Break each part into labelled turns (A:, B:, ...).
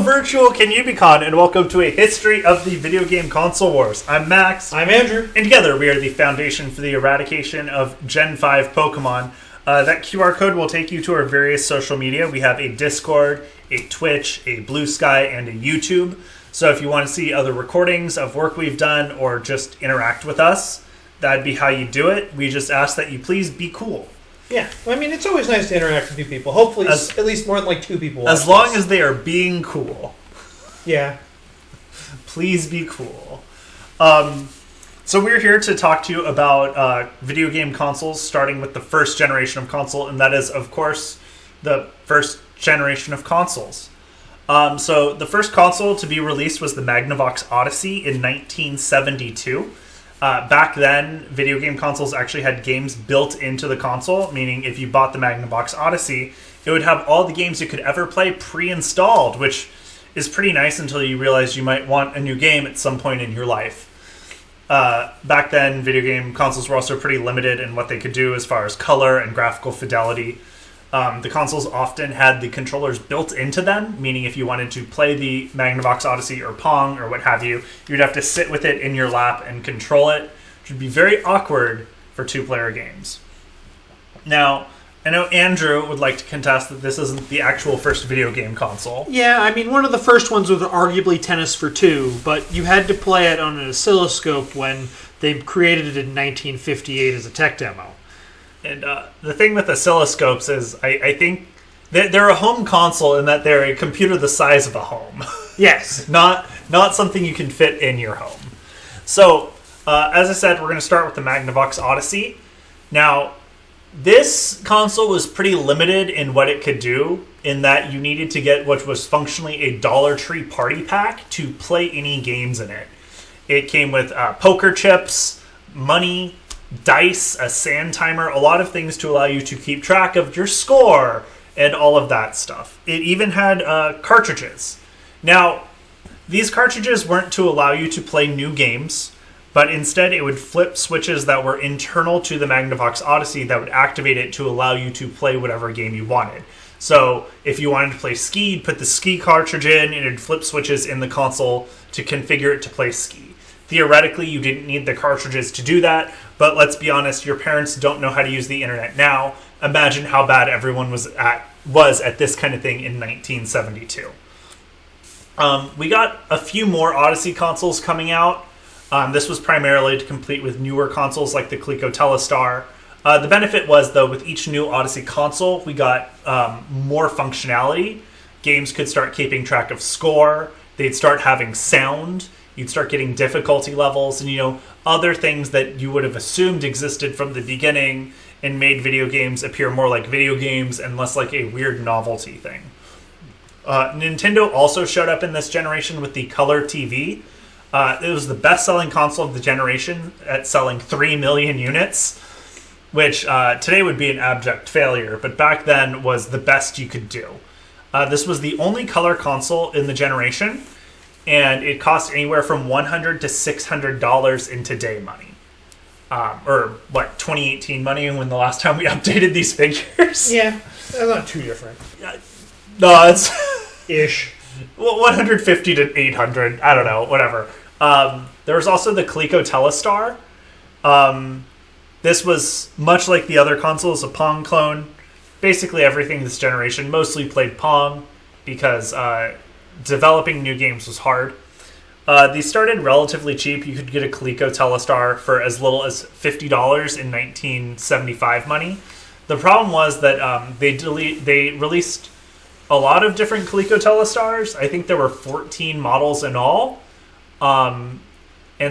A: virtual KinYoobiCon, and welcome to a history of the video game console wars. I'm Max.
B: I'm Andrew.
A: And together we are the foundation for the eradication of Gen 5 Pokemon. That QR code will take you to our various social media. We have a Discord, a Twitch, a Blue Sky, and a YouTube. So if you want to see other recordings of work we've done or just interact with us, that'd be how you do it. We just ask that you please be cool.
B: Yeah, well, I mean, it's always nice to interact with new people. Hopefully, at least more than like two people.
A: As long as they are being cool.
B: Yeah.
A: Please be cool. So we're here to talk to you about video game consoles, starting with the first generation of console, and that is, of course, the first generation of consoles. So the first console to be released was the Magnavox Odyssey in 1972. Back then, video game consoles actually had games built into the console, meaning if you bought the Magnavox Odyssey, it would have all the games you could ever play pre-installed, which is pretty nice until you realize you might want a new game at some point in your life. Back then, video game consoles were also pretty limited in what they could do as far as color and graphical fidelity. The consoles often had the controllers built into them, meaning if you wanted to play the Magnavox Odyssey or Pong or what have you, you'd have to sit with it in your lap and control it, which would be very awkward for two-player games. Now, I know Andrew would like to contest that this isn't the actual first video game console.
C: Yeah, I mean, one of the first ones was arguably Tennis for Two, but you had to play it on an oscilloscope when they created it in 1958 as a tech demo.
A: And the thing with oscilloscopes is I think they're a home console in that they're a computer the size of a home.
C: Yes.
A: Not something you can fit in your home. So, as I said, we're going to start with the Magnavox Odyssey. Now, this console was pretty limited in what it could do, in that you needed to get what was functionally a Dollar Tree party pack to play any games in it. It came with poker chips, money, dice, a sand timer, a lot of things to allow you to keep track of your score and all of that stuff. It even had cartridges. Now, these cartridges weren't to allow you to play new games, but instead it would flip switches that were internal to the Magnavox Odyssey that would activate it to allow you to play whatever game you wanted. So if you wanted to play Ski, you'd put the Ski cartridge in, and it'd flip switches in the console to configure it to play Ski. Theoretically, you didn't need the cartridges to do that, but let's be honest, your parents don't know how to use the internet now. Imagine how bad everyone was at this kind of thing in 1972. We got a few more Odyssey consoles coming out. This was primarily to compete with newer consoles like the Coleco Telestar. The benefit was, though, with each new Odyssey console, we got more functionality. Games could start keeping track of score. They'd start having sound. You'd start getting difficulty levels and, other things that you would have assumed existed from the beginning and made video games appear more like video games and less like a weird novelty thing. Nintendo also showed up in this generation with the Color TV. It was the best-selling console of the generation at selling 3 million units, which today would be an abject failure, but back then was the best you could do. This was the only color console in the generation, and it cost anywhere from $100 to $600 in today money. 2018 money, when the last time we updated these figures?
B: Yeah, that's not too different.
A: No, it's...
B: Ish.
A: 150 to 800, I don't know, whatever. There was also the Coleco Telestar. This was much like the other consoles, a Pong clone. Basically everything this generation mostly played Pong because developing new games was hard. These started relatively cheap. You could get a Coleco Telestar for as little as $50 in 1975 money. The problem was that they released a lot of different Coleco Telestars. I think there were 14 models in all. And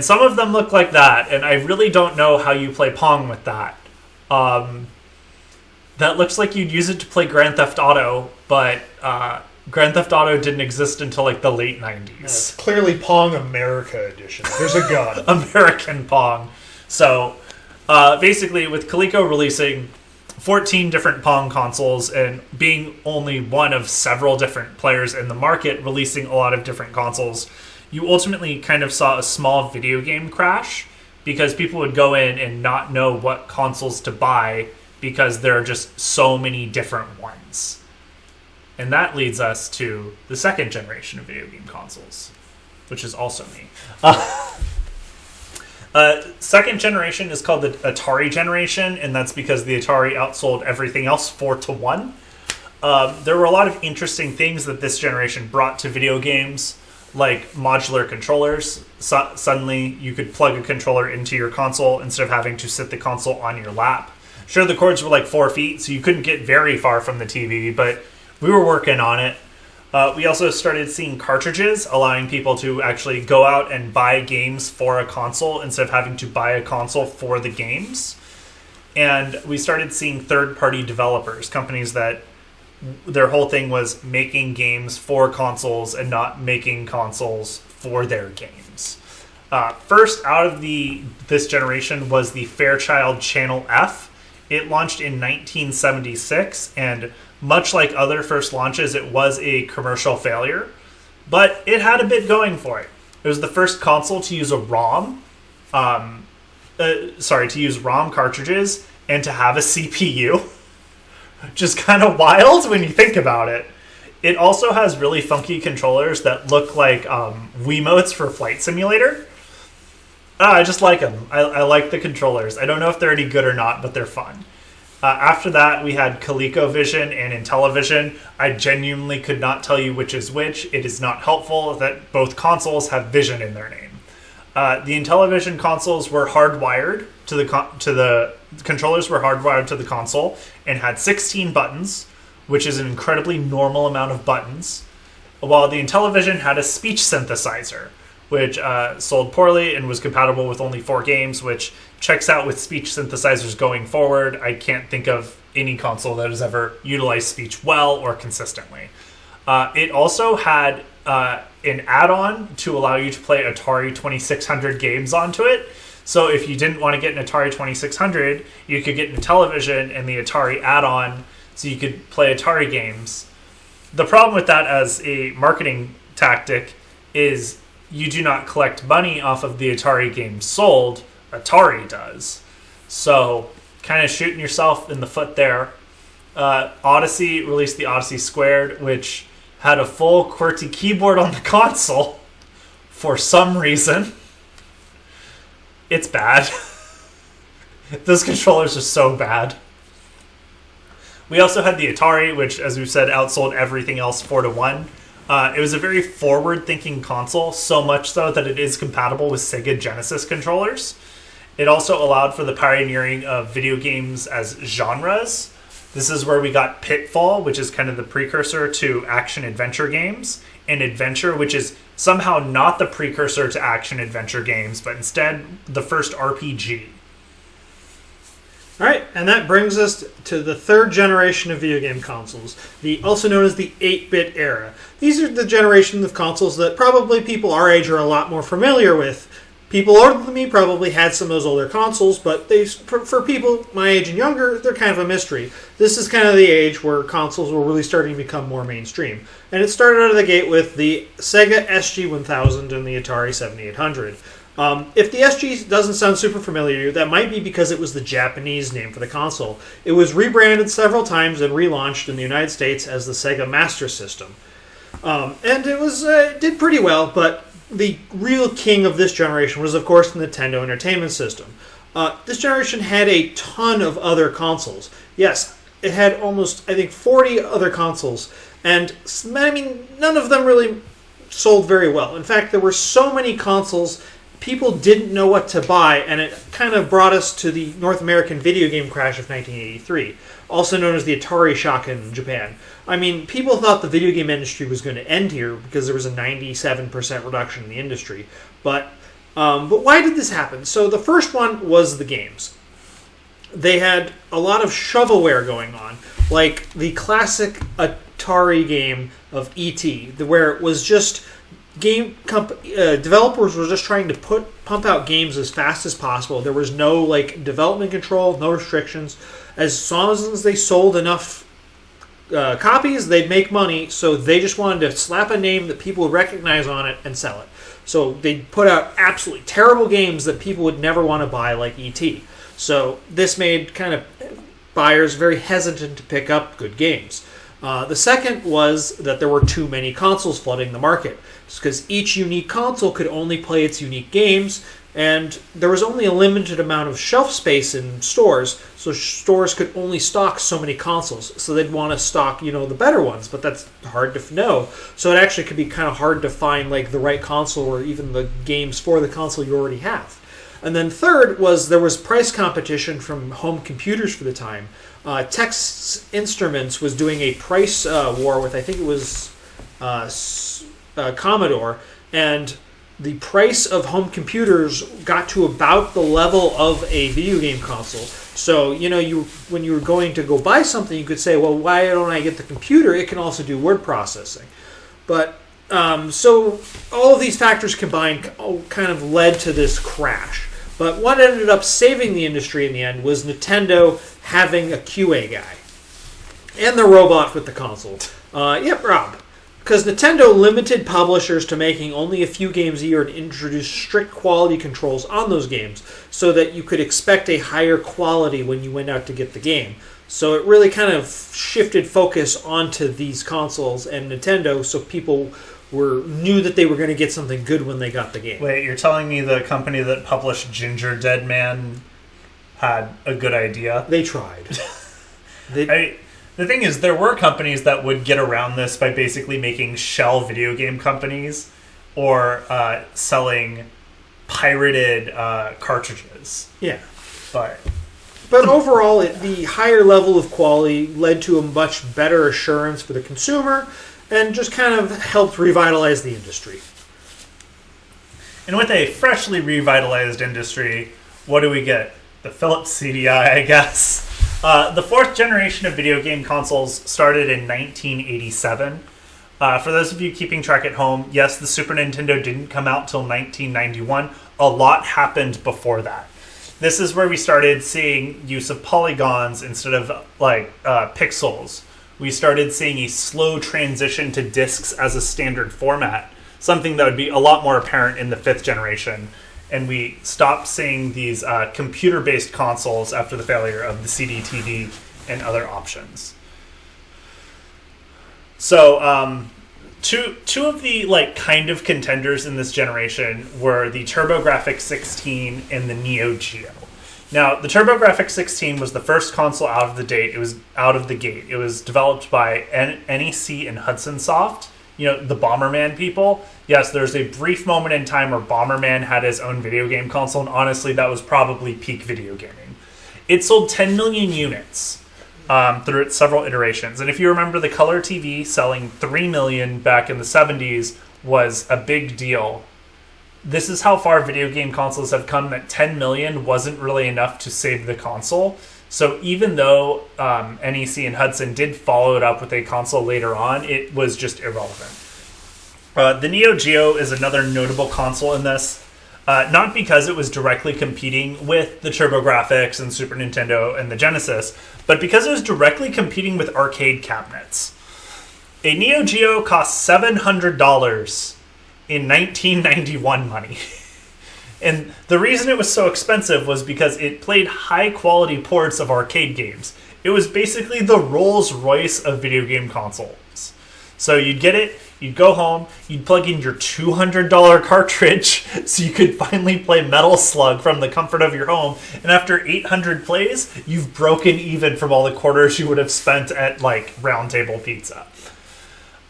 A: some of them look like that, and I really don't know how you play Pong with that. That looks like you'd use it to play Grand Theft Auto, but Grand Theft Auto didn't exist until like the late 90s.
B: It's clearly Pong America edition. There's a gun.
A: American Pong. So basically with Coleco releasing 14 different Pong consoles and being only one of several different players in the market releasing a lot of different consoles, you ultimately kind of saw a small video game crash because people would go in and not know what consoles to buy because there are just so many different ones. And that leads us to the second generation of video game consoles, which is also me. Second generation is called the Atari generation, and that's because the Atari outsold everything else 4-1. There were a lot of interesting things that this generation brought to video games, like modular controllers. Suddenly, you could plug a controller into your console instead of having to sit the console on your lap. Sure, the cords were like 4 feet, so you couldn't get very far from the TV, but we were working on it. We also started seeing cartridges, allowing people to actually go out and buy games for a console instead of having to buy a console for the games. And we started seeing third-party developers, companies that their whole thing was making games for consoles and not making consoles for their games. First out of this generation was the Fairchild Channel F. It launched in 1976, and much like other first launches, it was a commercial failure, but it had a bit going for it. It was the first console to use a ROM, to use ROM cartridges and to have a CPU. Just kind of wild when you think about it. It also has really funky controllers that look like Wiimotes for Flight Simulator. I just like them. I like the controllers. I don't know if they're any good or not, but they're fun. After that, we had ColecoVision and Intellivision. I genuinely could not tell you which is which. It is not helpful that both consoles have vision in their name. The Intellivision consoles were hardwired to the controllers were hardwired to the console and had 16 buttons, which is an incredibly normal amount of buttons, while the Intellivision had a speech synthesizer, which sold poorly and was compatible with only 4 games, which checks out with speech synthesizers going forward. I can't think of any console that has ever utilized speech well or consistently. It also had an add-on to allow you to play Atari 2600 games onto it. So if you didn't want to get an Atari 2600, you could get an Intellivision and the Atari add-on so you could play Atari games. The problem with that as a marketing tactic is you do not collect money off of the Atari games sold. Atari does. So kind of shooting yourself in the foot there. Odyssey released the Odyssey Squared, which had a full QWERTY keyboard on the console for some reason. It's bad. Those controllers are so bad. We also had the Atari, which, as we've said, outsold everything else 4-1. It was a very forward-thinking console, so much so that it is compatible with Sega Genesis controllers. It also allowed for the pioneering of video games as genres. This is where we got Pitfall, which is kind of the precursor to action-adventure games, and Adventure, which is somehow not the precursor to action-adventure games, but instead the first RPG.
C: All right, and that brings us to the third generation of video game consoles, also known as the 8-bit era. These are the generation of consoles that probably people our age are a lot more familiar with. People older than me probably had some of those older consoles, but for people my age and younger, they're kind of a mystery. This is kind of the age where consoles were really starting to become more mainstream. And it started out of the gate with the Sega SG-1000 and the Atari 7800. If the SG doesn't sound super familiar to you, that might be because it was the Japanese name for the console. It was rebranded several times and relaunched in the United States as the Sega Master System. And it did pretty well, but the real king of this generation was, of course, the Nintendo Entertainment System. This generation had a ton of other consoles. Yes, it had almost, 40 other consoles. And, none of them really sold very well. In fact, there were so many consoles, people didn't know what to buy, and it kind of brought us to the North American video game crash of 1983, also known as the Atari shock in Japan. People thought the video game industry was going to end here because there was a 97% reduction in the industry. But why did this happen? So the first one was the games. They had a lot of shovelware going on, like the classic Atari game of E.T., where it was just developers were just trying to pump out games as fast as possible. There was no development control, no restrictions. As long as they sold enough copies, they'd make money, so they just wanted to slap a name that people would recognize on it and sell it. So they'd put out absolutely terrible games that people would never want to buy, like E.T. So this made kind of buyers very hesitant to pick up good games. The second was that there were too many consoles flooding the market, because each unique console could only play its unique games, and there was only a limited amount of shelf space in stores, so stores could only stock so many consoles. So they'd want to stock, the better ones, but that's hard to know. So it actually could be kind of hard to find like the right console or even the games for the console you already have. And then third was there was price competition from home computers for the time. Texas Instruments was doing a price war with, I think it was Commodore, and the price of home computers got to about the level of a video game console. So, when you were going to go buy something, you could say, well, why don't I get the computer? It can also do word processing. But, so all of these factors combined kind of led to this crash. But what ended up saving the industry in the end was Nintendo having a QA guy. And the robot with the console. Yep, Rob. Because Nintendo limited publishers to making only a few games a year and introduced strict quality controls on those games so that you could expect a higher quality when you went out to get the game. So it really kind of shifted focus onto these consoles and Nintendo, so people knew that they were going to get something good when they got the game.
A: Wait, you're telling me the company that published Ginger Dead Man had a good idea?
C: They tried.
A: The thing is, there were companies that would get around this by basically making shell video game companies or selling pirated cartridges.
C: Yeah.
A: But
C: overall, the higher level of quality led to a much better assurance for the consumer and just kind of helped revitalize the industry.
A: And with a freshly revitalized industry, what do we get? The Philips CDI, I guess. The fourth generation of video game consoles started in 1987. For those of you keeping track at home, yes, the Super Nintendo didn't come out till 1991. A lot happened before that. This is where we started seeing use of polygons instead of pixels. We started seeing a slow transition to discs as a standard format, something that would be a lot more apparent in the fifth generation. And we stopped seeing these computer-based consoles after the failure of the CD-TV and other options. So, two of the kind of contenders in this generation were the TurboGrafx 16 and the Neo Geo. Now, the TurboGrafx 16 was the first console out of the gate. It was developed by NEC and Hudson Soft. The Bomberman people. Yes, there's a brief moment in time where Bomberman had his own video game console, and honestly, that was probably peak video gaming. It sold 10 million units through its several iterations. And if you remember, the color TV selling 3 million back in the 70s was a big deal. This is how far video game consoles have come, that 10 million wasn't really enough to save the console. So even though NEC and Hudson did follow it up with a console later on, it was just irrelevant. The Neo Geo is another notable console in this, not because it was directly competing with the TurboGrafx and Super Nintendo and the Genesis, but because it was directly competing with arcade cabinets. A Neo Geo cost $700 in 1991 money. And the reason it was so expensive was because it played high-quality ports of arcade games. It was basically the Rolls-Royce of video game consoles. So you'd get it, you'd go home, you'd plug in your $200 cartridge so you could finally play Metal Slug from the comfort of your home, and after 800 plays, you've broken even from all the quarters you would have spent at, Round Table Pizza.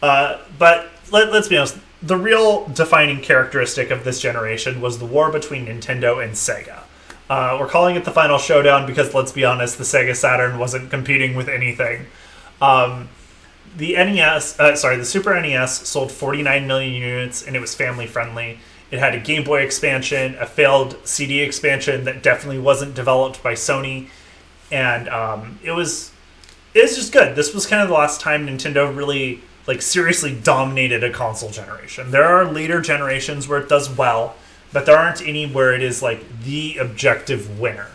A: But let's be honest, the real defining characteristic of this generation was the war between Nintendo and Sega. We're calling it the Final Showdown because, let's be honest, the Sega Saturn wasn't competing with anything. The Super NES sold 49 million units, and it was family friendly. It had a Game Boy expansion, a failed CD expansion that definitely wasn't developed by Sony, and it was just good. This was kind of the last time Nintendo really seriously dominated a console generation. There are later generations where it does well, but there aren't any where it is the objective winner.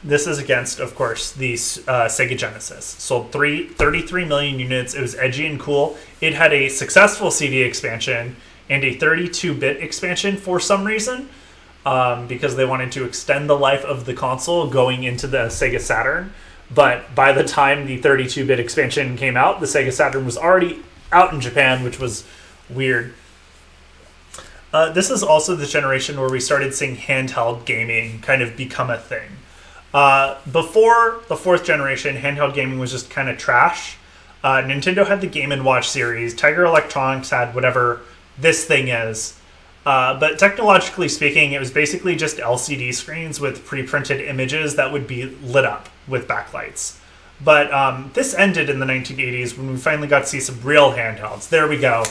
A: This is against, of course, the Sega Genesis. Sold 33 million units. It was edgy and cool. It had a successful CD expansion and a 32-bit expansion for some reason, because they wanted to extend the life of the console going into the Sega Saturn. But by the time the 32-bit expansion came out, the Sega Saturn was already out in Japan, which was weird. This is also the generation where we started seeing handheld gaming kind of become a thing. Before the 4th generation, handheld gaming was just kind of trash. Nintendo had the Game & Watch series. Tiger Electronics had whatever this thing is. But technologically speaking, it was basically just LCD screens with pre-printed images that would be lit up with backlights. But this ended in the 1980s when we finally got to see some real handhelds. There we go.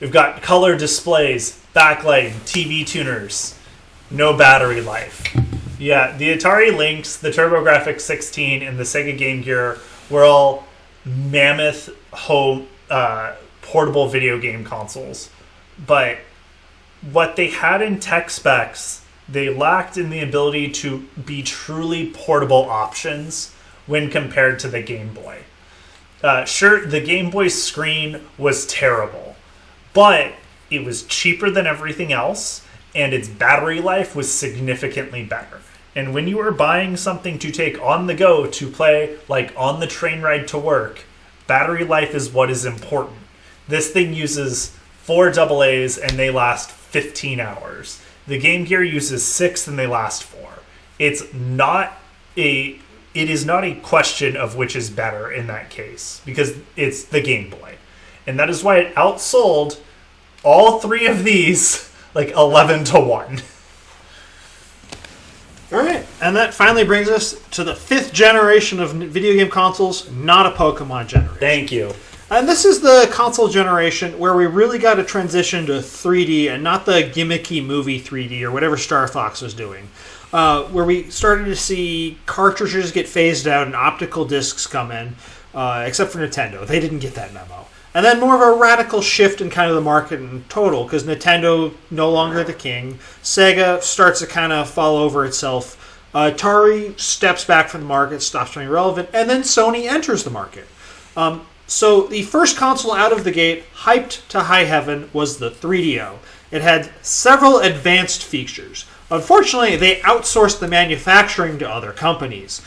A: We've got color displays, backlighting, TV tuners, no battery life. Yeah, the Atari Lynx, the TurboGrafx 16, and the Sega Game Gear were all mammoth home portable video game consoles. But what they had in tech specs, they lacked in the ability to be truly portable options when compared to the Game Boy. Sure, the Game Boy's screen was terrible, but it was cheaper than everything else, and its battery life was significantly better. And when you were buying something to take on the go to play, like on the train ride to work, battery life is what is important. This thing uses 4 AA's and they last 15 hours. The Game Gear uses 6 and they last 4. It is not a question of which is better in that case, because it's the Game Boy. And that is why it outsold all 3 of these like 11-1.
C: All right, and that finally brings us to the 5th generation of video game consoles, not a Pokemon generation.
A: Thank you.
C: And this is the console generation where we really got to transition to 3D and not the gimmicky movie 3D or whatever Star Fox was doing. Where we started to see cartridges get phased out and optical discs come in, except for Nintendo. They didn't get that memo. And then more of a radical shift in kind of the market in total, because Nintendo no longer the king. Sega starts to kind of fall over itself. Atari steps back from the market, stops being relevant, and then Sony enters the market. So the first console out of the gate, hyped to high heaven, was the 3DO. It had several advanced features. Unfortunately, they outsourced the manufacturing to other companies,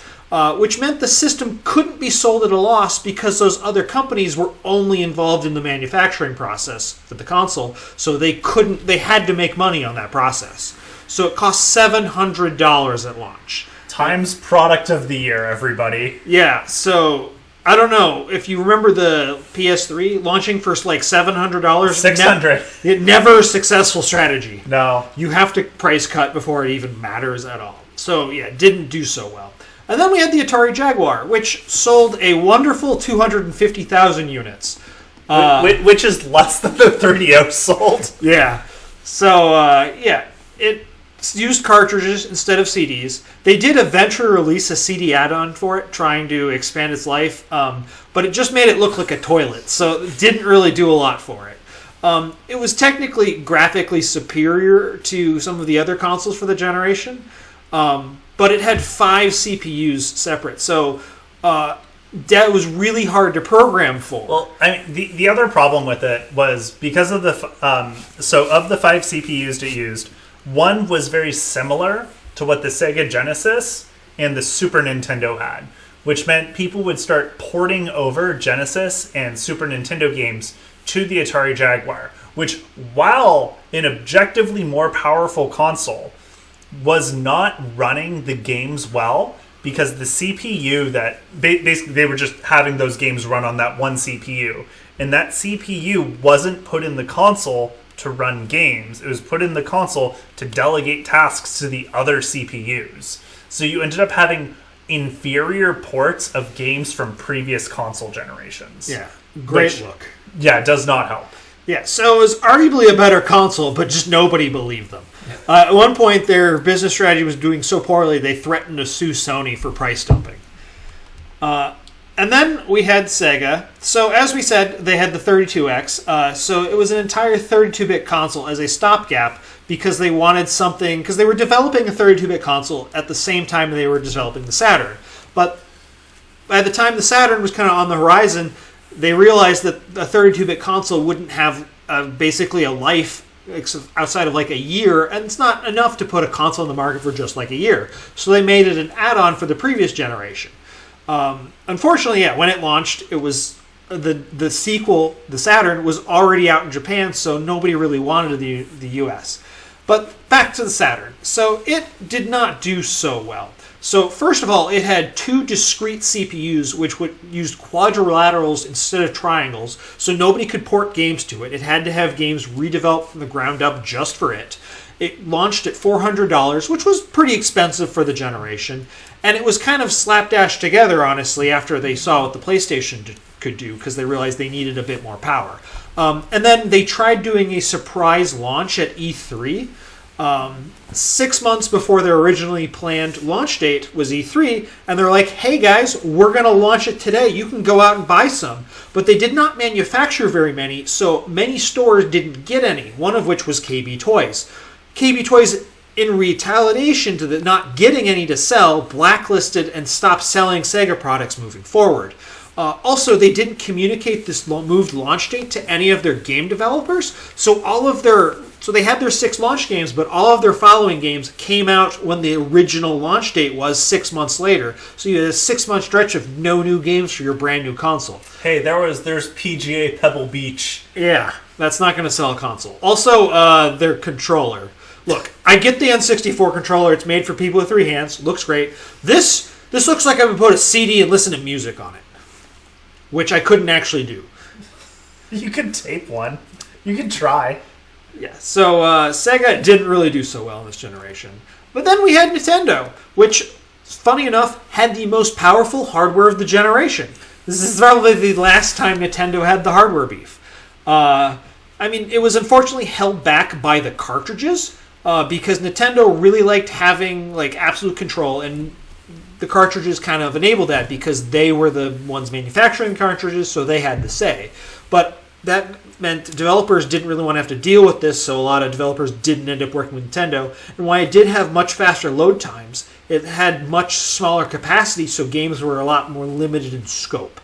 C: which meant the system couldn't be sold at a loss because those other companies were only involved in the manufacturing process for the console, so they had to make money on that process. So it cost $700 at launch.
A: Times product of the year, everybody.
C: Yeah, so I don't know if you remember the PS3 launching for like $700.
A: $600.
C: Never a successful strategy.
A: No.
C: You have to price cut before it even matters at all. So yeah, it didn't do so well. And then we had the Atari Jaguar, which sold a wonderful 250,000 units.
A: Which is less than the 3DO sold.
C: Yeah. So, it used cartridges instead of CDs. They did eventually release a CD add-on for it, trying to expand its life, but it just made it look like a toilet, so it didn't really do a lot for it. It was technically graphically superior to some of the other consoles for the generation, but it had 5 CPUs separate, so that was really hard to program for.
A: Well, I mean, the other problem with it was because of the of the 5 CPUs it used, one was very similar to what the Sega Genesis and the Super Nintendo had, which meant people would start porting over Genesis and Super Nintendo games to the Atari Jaguar, which, while an objectively more powerful console, was not running the games well because the CPU that basically they were just having those games run on that one CPU, and that CPU wasn't put in the console to run games. It was put in the console to delegate tasks to the other CPUs. So you ended up having inferior ports of games from previous console generations.
C: Yeah, great look.
A: Yeah, it does not help.
C: Yeah, so it was arguably a better console, but just nobody believed them. At one point, their business strategy was doing so poorly, they threatened to sue Sony for price dumping. And then we had Sega. So as we said, they had the 32X. So it was an entire 32-bit console as a stopgap because they wanted something, because they were developing a 32-bit console at the same time they were developing the Saturn. But by the time the Saturn was kind of on the horizon, they realized that a 32-bit console wouldn't have basically a life outside of like a year, and it's not enough to put a console in the market for just like a year. So they made it an add-on for the previous generation. Unfortunately, when it launched, it was the sequel, the Saturn, was already out in Japan, so nobody really wanted the U.S. But back to the Saturn. So it did not do so well. So first of all, it had 2 discrete CPUs which used quadrilaterals instead of triangles, so nobody could port games to it. It had to have games redeveloped from the ground up just for it. It launched at $400, which was pretty expensive for the generation, and it was kind of slapdash together, honestly, after they saw what the PlayStation could do, because they realized they needed a bit more power. And then they tried doing a surprise launch at E3. 6 months before their originally planned launch date was E3, and they're like, hey guys, we're going to launch it today. You can go out and buy some. But they did not manufacture very many, so many stores didn't get any, one of which was KB Toys. KB Toys, in retaliation to the not getting any to sell, blacklisted and stopped selling Sega products moving forward. Also, they didn't communicate this moved launch date to any of their game developers, so they had their 6 launch games, but all of their following games came out when the original launch date was 6 months later. So you had a 6-month stretch of no new games for your brand new console.
A: Hey, there's PGA Pebble Beach.
C: Yeah, that's not going to sell a console. Also, their controller. Look, I get the N64 controller. It's made for people with 3 hands. Looks great. This looks like I would put a CD and listen to music on it, which I couldn't actually do.
A: You could tape one. You could try.
C: Yeah, so Sega didn't really do so well in this generation. But then we had Nintendo, which, funny enough, had the most powerful hardware of the generation. This is probably the last time Nintendo had the hardware beef. It was unfortunately held back by the cartridges, because Nintendo really liked having absolute control, and the cartridges kind of enabled that because they were the ones manufacturing the cartridges, so they had the say. But that meant developers didn't really want to have to deal with this, so a lot of developers didn't end up working with Nintendo. And while it did have much faster load times, it had much smaller capacity, so games were a lot more limited in scope.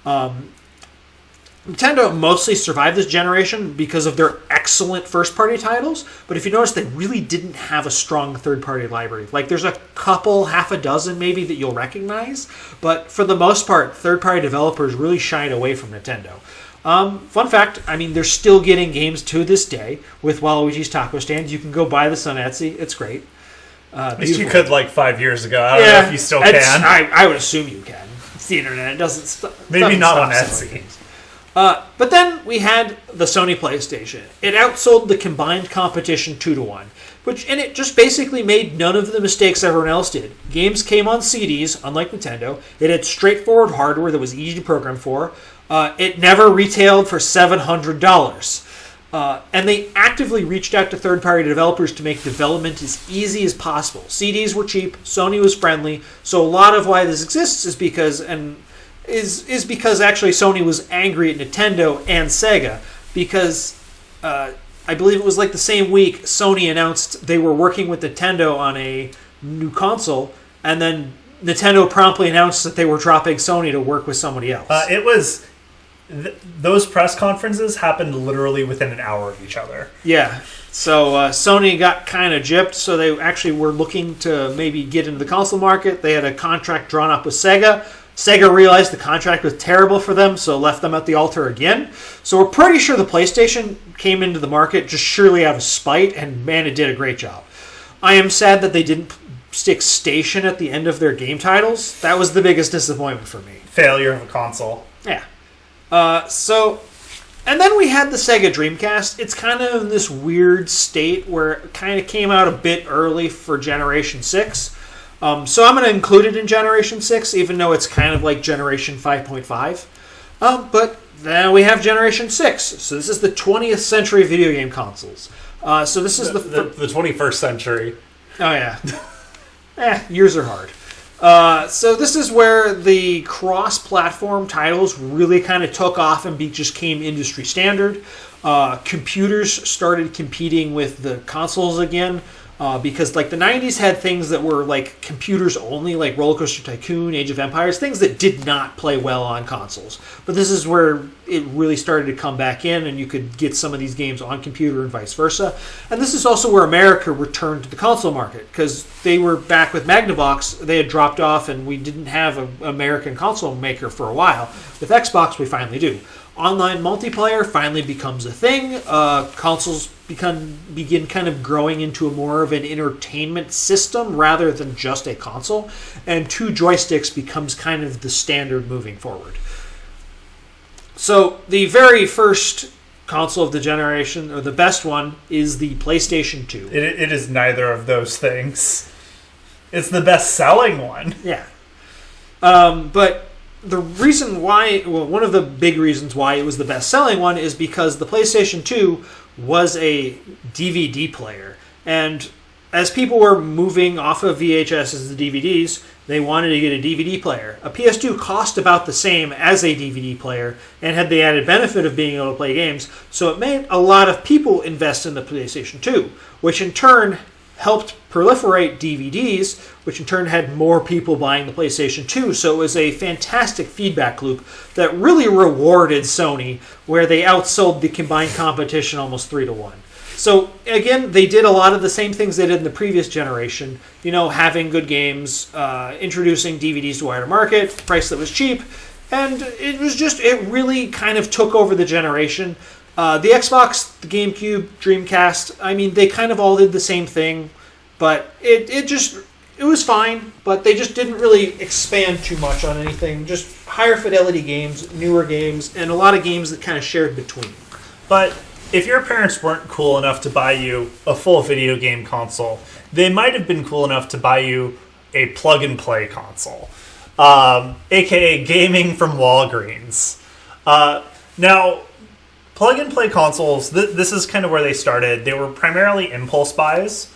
C: Nintendo mostly survived this generation because of their excellent first-party titles, but if you notice, they really didn't have a strong third-party library. There's a couple, half a dozen maybe, that you'll recognize, but for the most part, third-party developers really shied away from Nintendo. Fun fact, they're still getting games to this day with Waluigi's Taco Stand. You can go buy this on Etsy. It's great.
A: At least you could 5 years ago. I don't know if you still can.
C: I would assume you can. It's the internet. It doesn't
A: Maybe not on Etsy.
C: But then we had the Sony PlayStation. It outsold the combined competition 2-1, and it just basically made none of the mistakes everyone else did. Games came on CDs, unlike Nintendo. It had straightforward hardware that was easy to program for. It never retailed for $700. And they actively reached out to third-party developers to make development as easy as possible. CDs were cheap, Sony was friendly, so a lot of why this exists is because actually Sony was angry at Nintendo and Sega, because I believe it was the same week Sony announced they were working with Nintendo on a new console, and then Nintendo promptly announced that they were dropping Sony to work with somebody else.
A: Those press conferences happened literally within an hour of each other.
C: Yeah. So Sony got kind of gypped, so they actually were looking to maybe get into the console market. They had a contract drawn up with Sega. Sega realized the contract was terrible for them, so left them at the altar again. So we're pretty sure the PlayStation came into the market just surely out of spite, and man, it did a great job. I am sad that they didn't stick Station at the end of their game titles. That was the biggest disappointment for me.
A: Failure of a console.
C: Yeah. And then we had the Sega Dreamcast. It's kind of in this weird state where it kind of came out a bit early for Generation 6. So I'm going to include it in Generation 6, even though it's kind of like Generation 5.5. But then we have Generation 6. So this is the 20th century video game consoles. So this is the
A: 21st century.
C: Oh, yeah. Years are hard. So this is where the cross-platform titles really kind of took off and just came industry standard. Computers started competing with the consoles again. because like the 90s had things that were like computers only, like Roller Coaster Tycoon, Age of Empires, things that did not play well on consoles. But this is where it really started to come back in, and you could get some of these games on computer and vice versa. And this is also where America returned to the console market, because they were back with Magnavox. They had dropped off, and we didn't have an American console maker for a while. With Xbox, we finally do. Online multiplayer finally becomes a thing. Consoles begin kind of growing into more of an entertainment system rather than just a console, and 2 joysticks becomes kind of the standard moving forward. So the very first console of the generation, or the best one, is the PlayStation 2.
A: It is neither of those things. It's the best-selling one.
C: Yeah. But the reason why, well, one of the big reasons why it was the best-selling one is because the PlayStation 2 was a DVD player. And as people were moving off of VHSs to DVDs, they wanted to get a DVD player. A PS2 cost about the same as a DVD player and had the added benefit of being able to play games, so it made a lot of people invest in the PlayStation 2, which in turn helped proliferate DVDs, which in turn had more people buying the PlayStation 2. So it was a fantastic feedback loop that really rewarded Sony, where they outsold the combined competition almost 3-1. So again, they did a lot of the same things they did in the previous generation. You know, having good games, introducing DVDs to wider market, price that was cheap, and it really kind of took over the generation. The Xbox, the GameCube, Dreamcast, I mean, they kind of all did the same thing, but it was fine, but they just didn't really expand too much on anything. Just higher fidelity games, newer games, and a lot of games that kind of shared between.
A: But if your parents weren't cool enough to buy you a full video game console, they might have been cool enough to buy you a plug-and-play console, aka gaming from Walgreens. Now, plug-and-play consoles, this is kind of where they started. They were primarily impulse buys,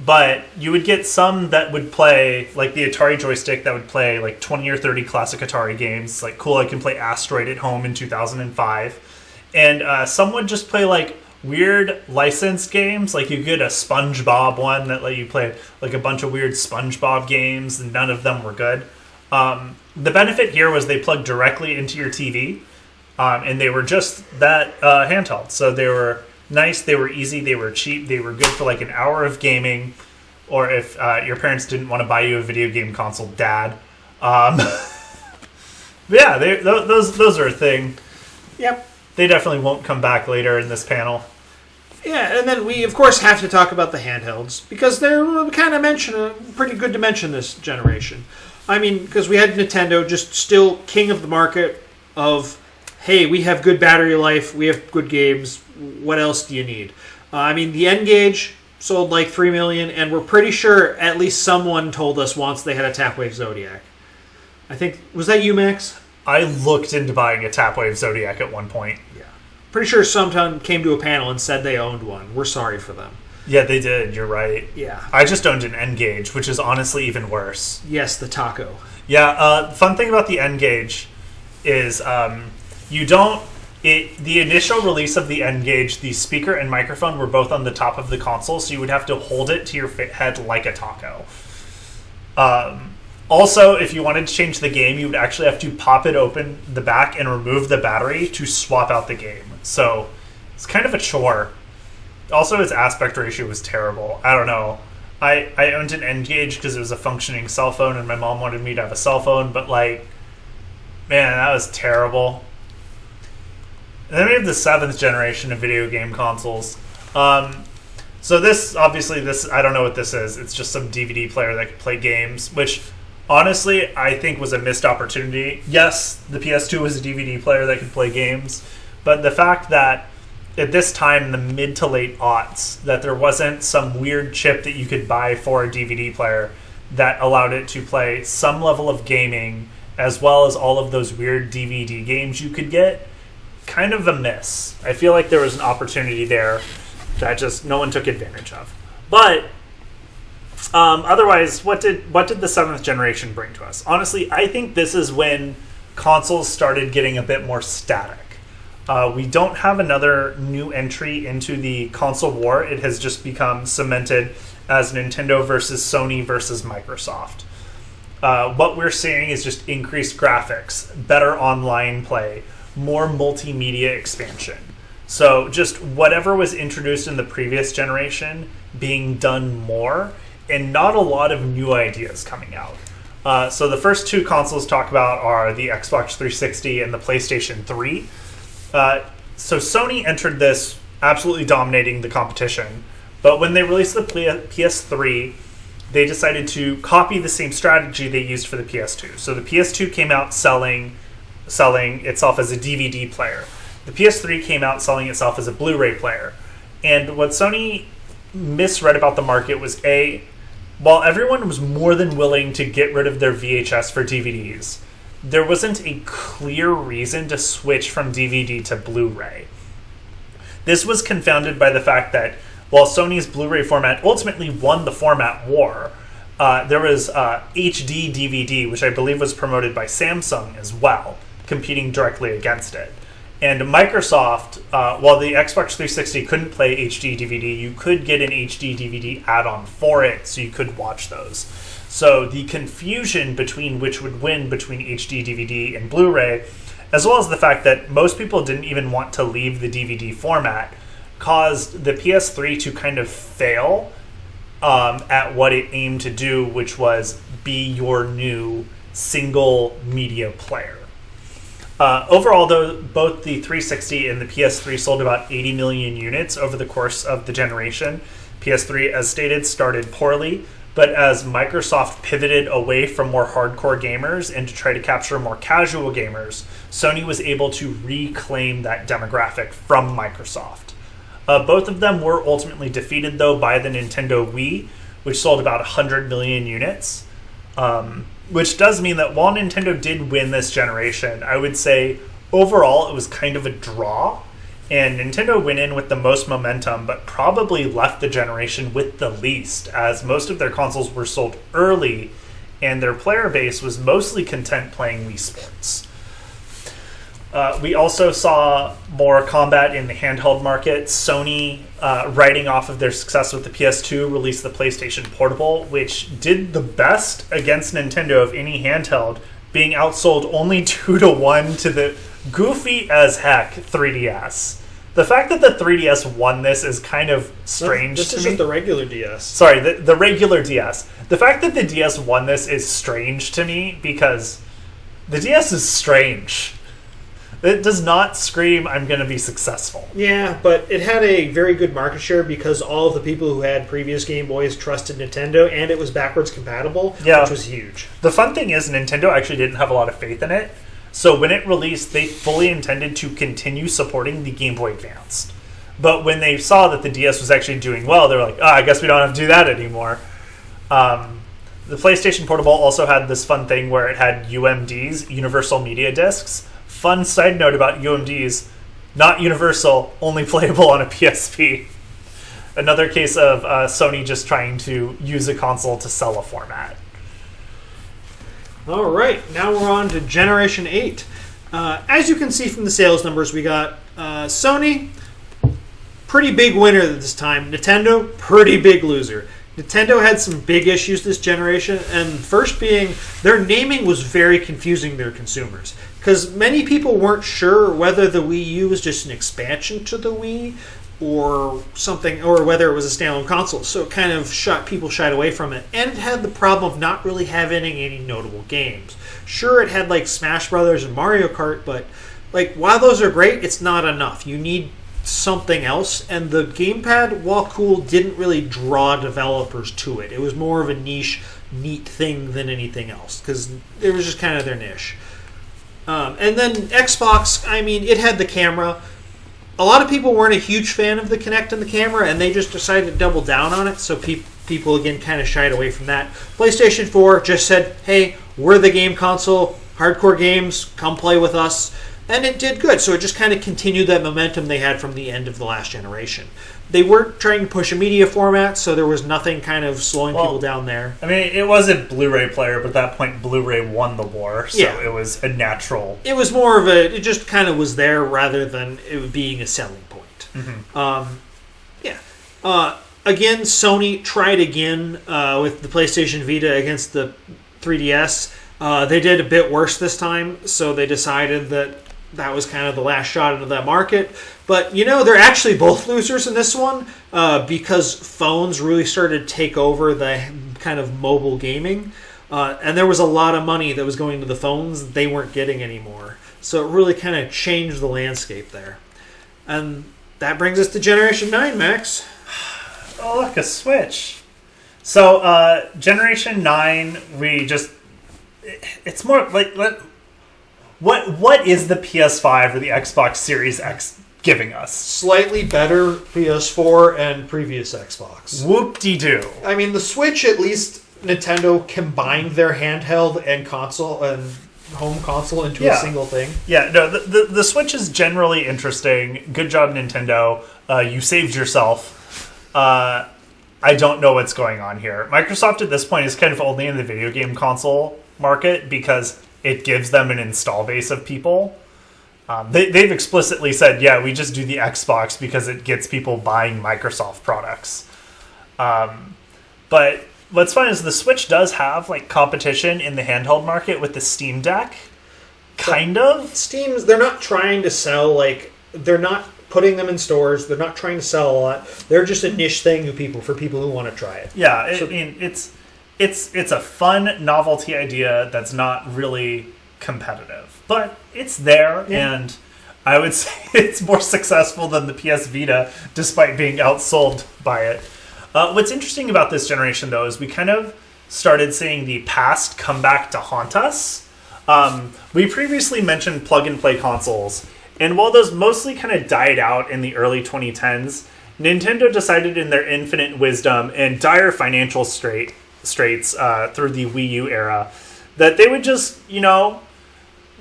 A: but you would get some that would play, like the Atari joystick that would play like 20 or 30 classic Atari games. Like, cool, I can play Asteroid at home in 2005. And some would just play like weird licensed games. Like, you get a SpongeBob one that let you play like a bunch of weird SpongeBob games, and none of them were good. The benefit here was they plugged directly into your TV. And they were just that handheld. So they were nice, they were easy, they were cheap, they were good for like an hour of gaming, or if your parents didn't want to buy you a video game console, Dad. Yeah, those are a thing.
C: Yep.
A: They definitely won't come back later in this panel.
C: Yeah, and then we, of course, have to talk about the handhelds, because they're kind of pretty good to mention this generation. I mean, because we had Nintendo just still king of the market of, hey, we have good battery life, we have good games, what else do you need? I mean, the N-Gage sold like 3 million, and we're pretty sure at least someone told us once they had a Tapwave Zodiac. I think, was that you, Max?
A: I looked into buying a Tapwave Zodiac at one point.
C: Yeah. Pretty sure someone came to a panel and said they owned one. We're sorry for them.
A: Yeah, they did, you're right.
C: Yeah.
A: I just owned an N-Gage, which is honestly even worse.
C: Yes, the taco.
A: Yeah, fun thing about the N-Gage is the initial release of the N-Gage, the speaker and microphone were both on the top of the console, so you would have to hold it to your head like a taco. Also, if you wanted to change the game, you would actually have to pop it open the back and remove the battery to swap out the game. So it's kind of a chore. Also, its aspect ratio was terrible. I don't know. I owned an N-Gage because it was a functioning cell phone, and my mom wanted me to have a cell phone, but like, man, that was terrible. And then we have the 7th generation of video game consoles. So this, obviously, I don't know what this is. It's just some DVD player that could play games, which, honestly, I think was a missed opportunity. Yes, the PS2 was a DVD player that could play games, but the fact that at this time, in the mid to late aughts, that there wasn't some weird chip that you could buy for a DVD player that allowed it to play some level of gaming, as well as all of those weird DVD games you could get, kind of a miss. I feel like there was an opportunity there that just no one took advantage of. But otherwise, what did the 7th generation bring to us? Honestly, I think this is when consoles started getting a bit more static. We don't have another new entry into the console war. It has just become cemented as Nintendo versus Sony versus Microsoft. What we're seeing is just increased graphics, better online play, more multimedia expansion. So just whatever was introduced in the previous generation being done more, and not a lot of new ideas coming out. So the first two consoles talk about are the Xbox 360 and the PlayStation 3. So Sony entered this absolutely dominating the competition, but when they released the PS3, they decided to copy the same strategy they used for the PS2. So the PS2 came out selling itself as a DVD player. The PS3 came out selling itself as a Blu-ray player. And what Sony misread about the market was, while everyone was more than willing to get rid of their VHS for DVDs, there wasn't a clear reason to switch from DVD to Blu-ray. This was confounded by the fact that while Sony's Blu-ray format ultimately won the format war, there was HD DVD, which I believe was promoted by Samsung as well, competing directly against it. And Microsoft, while the Xbox 360 couldn't play HD DVD, you could get an HD DVD add-on for it, so you could watch those. So the confusion between which would win between HD DVD and Blu-ray, as well as the fact that most people didn't even want to leave the DVD format, caused the PS3 to kind of fail at what it aimed to do, which was be your new single media player. Overall, though, both the 360 and the PS3 sold about 80 million units over the course of the generation. PS3, as stated, started poorly, but as Microsoft pivoted away from more hardcore gamers and to try to capture more casual gamers, Sony was able to reclaim that demographic from Microsoft. Both of them were ultimately defeated, though, by the Nintendo Wii, which sold about 100 million units. Which does mean that while Nintendo did win this generation, I would say overall it was kind of a draw. And Nintendo went in with the most momentum, but probably left the generation with the least, as most of their consoles were sold early, and their player base was mostly content playing Wii Sports. We also saw more combat in the handheld market. Sony, riding off of their success with the PS2, released the PlayStation Portable, which did the best against Nintendo of any handheld, being outsold only 2-1 to the goofy as heck 3DS. The fact that the 3DS won this is kind of strange
C: this
A: to me.
C: isn't the regular DS.
A: Sorry, the regular DS. The fact that the DS won this is strange to me because the DS is strange. It does not scream, I'm going to be successful.
C: Yeah, but it had a very good market share because all of the people who had previous Game Boys trusted Nintendo, and it was backwards compatible, which was huge.
A: The fun thing is Nintendo actually didn't have a lot of faith in it. So when it released, they fully intended to continue supporting the Game Boy Advance. But when they saw that the DS was actually doing well, they were like, I guess we don't have to do that anymore. The PlayStation Portable also had this fun thing where it had UMDs, Universal Media Discs. Fun side note about UMDs, not universal, only playable on a PSP. Another case of Sony just trying to use a console to sell a format.
C: All right, now we're on to Generation 8. As you can see from the sales numbers, we got Sony, pretty big winner this time. Nintendo, pretty big loser. Nintendo had some big issues this generation, and first being their naming was very confusing to their consumers. Because many people weren't sure whether the Wii U was just an expansion to the Wii or something, or whether it was a standalone console. So it kind of people shied away from it. And it had the problem of not really having any notable games. Sure, it had like Smash Brothers and Mario Kart, but like while those are great, it's not enough. You need something else. And the gamepad, while cool, didn't really draw developers to it. It was more of a niche, neat thing than anything else because it was just kind of their niche. And then Xbox, I mean, it had the camera. A lot of people weren't a huge fan of the Kinect and the camera, and they just decided to double down on it, so people, again, kind of shied away from that. PlayStation 4 just said, hey, we're the game console, hardcore games, come play with us. And it did good. So it just kind of continued that momentum they had from the end of the last generation. They weren't trying to push a media format, so there was nothing kind of slowing people down there.
A: I mean, it was a Blu-ray player, but at that point, Blu-ray won the war, so it was a natural...
C: It was more of it just kind of was there rather than it being a selling point.
A: Mm-hmm.
C: Again, Sony tried again with the PlayStation Vita against the 3DS. They did a bit worse this time, so they decided that was kind of the last shot into that market. But, they're actually both losers in this one because phones really started to take over the kind of mobile gaming. And there was a lot of money that was going to the phones they weren't getting anymore. So it really kind of changed the landscape there. And that brings us to Generation 9, Max.
A: Oh, look, a Switch. So, Generation 9, it's more like... What is the PS5 or the Xbox Series X giving us?
B: Slightly better PS4 and previous Xbox.
A: Whoop-de-doo.
B: I mean, the Switch, at least Nintendo combined their handheld and console and home console into a single thing.
A: Yeah, no, the Switch is generally interesting. Good job, Nintendo. You saved yourself. I don't know what's going on here. Microsoft at this point is kind of only in the video game console market because it gives them an install base of people. They've explicitly said, we just do the Xbox because it gets people buying Microsoft products. But what's fun is the Switch does have competition in the handheld market with the Steam Deck. Kind of.
B: They're not trying to sell, they're not putting them in stores. They're not trying to sell a lot. They're just a niche thing for people who want to try it.
A: Yeah, it's a fun novelty idea that's not really competitive, but it's there, and I would say it's more successful than the PS Vita, despite being outsold by it. What's interesting about this generation, though, is we kind of started seeing the past come back to haunt us. We previously mentioned plug-and-play consoles, and while those mostly kind of died out in the early 2010s, Nintendo decided in their infinite wisdom and dire financial straits through the Wii U era that they would just,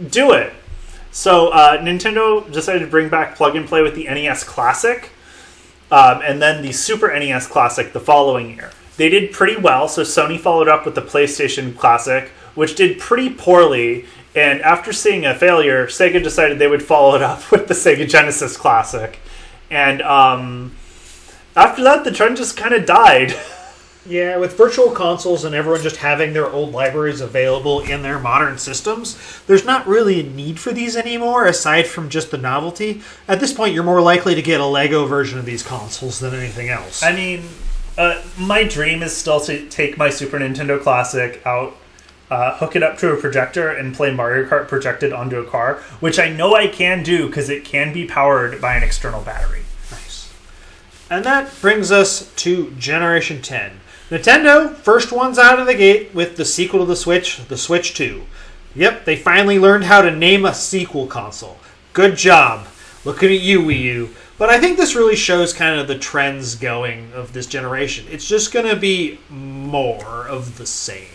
A: do it. So Nintendo decided to bring back plug and play with the NES Classic and then the Super NES Classic the following year. They did pretty well, so Sony followed up with the PlayStation Classic, which did pretty poorly, and after seeing a failure, Sega decided they would follow it up with the Sega Genesis Classic. And after that, the trend just kind of died.
C: Yeah, with virtual consoles and everyone just having their old libraries available in their modern systems, there's not really a need for these anymore, aside from just the novelty. At this point, you're more likely to get a Lego version of these consoles than anything else.
A: I mean, my dream is still to take my Super Nintendo Classic out, hook it up to a projector, and play Mario Kart projected onto a car, which I know I can do because it can be powered by an external battery.
C: Nice. And that brings us to Generation 10. Nintendo, first ones out of the gate with the sequel to the Switch 2. Yep, they finally learned how to name a sequel console. Good job. Looking at you, Wii U. But I think this really shows kind of the trends going of this generation. It's just going to be more of the same.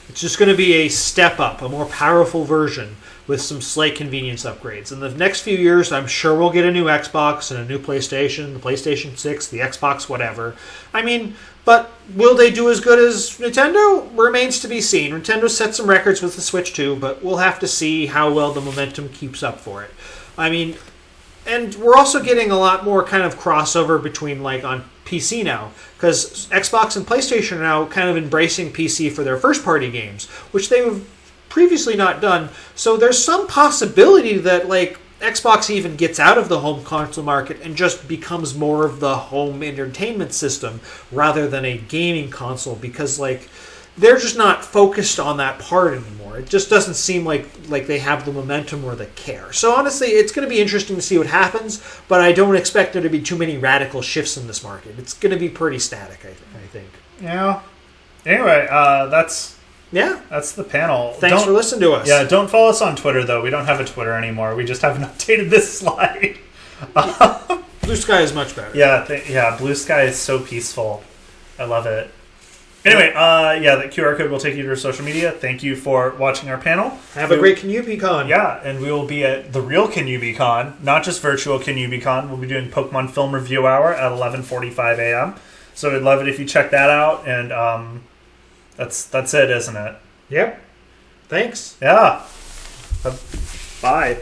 C: It's just going to be a step up, a more powerful version with some slight convenience upgrades. In the next few years, I'm sure we'll get a new Xbox and a new PlayStation, the PlayStation 6, the Xbox, whatever. I mean, but will they do as good as Nintendo? Remains to be seen. Nintendo set some records with the Switch 2, but we'll have to see how well the momentum keeps up for it. I mean, and we're also getting a lot more kind of crossover between on PC now, because Xbox and PlayStation are now kind of embracing PC for their first-party games, which they've previously not done. So there's some possibility that Xbox even gets out of the home console market and just becomes more of the home entertainment system rather than a gaming console, because they're just not focused on that part anymore. It just doesn't seem like they have the momentum or the care. So honestly, it's going to be interesting to see what happens, but I don't expect there to be too many radical shifts in this market. It's going to be pretty static, I think.
A: Yeah. Anyway, that's the panel.
C: Thanks for listening to us.
A: Yeah, don't follow us on Twitter, though. We don't have a Twitter anymore. We just haven't updated this slide.
C: Blue Sky is much better.
A: Yeah, Blue Sky is so peaceful. I love it. Anyway, yeah, the QR code will take you to our social media. Thank you for watching our panel.
B: Have a great KinYoobiCon.
A: Yeah, and we will be at the real KinYoobiCon, not just virtual KinYoobiCon. We'll be doing Pokemon Film Review Hour at 11:45 a.m. So we'd love it if you check that out. And that's it, isn't it?
B: Yep. Thanks.
A: Yeah. Bye.